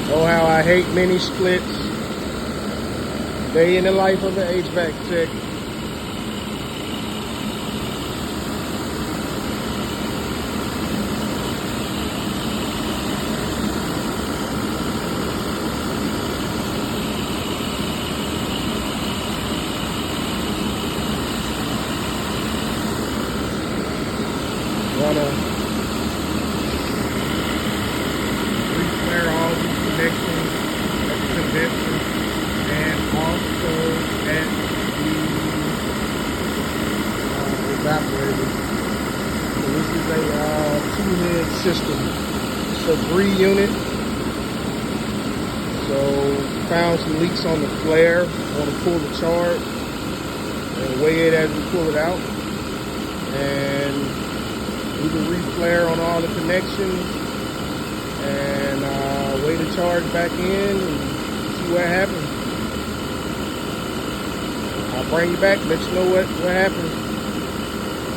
Oh, how I hate mini splits. Day in the life of an HVAC tech. Wanna re-flare all these connections at the condenser and also at the evaporator. So this is a two-head system. It's a 3-unit. So found some leaks on the flare. Want to pull the chart and weigh it as we pull it out. And do the re-flare on all the connections and weigh the charge back in and see what happens. I'll bring you back, let you know what happens.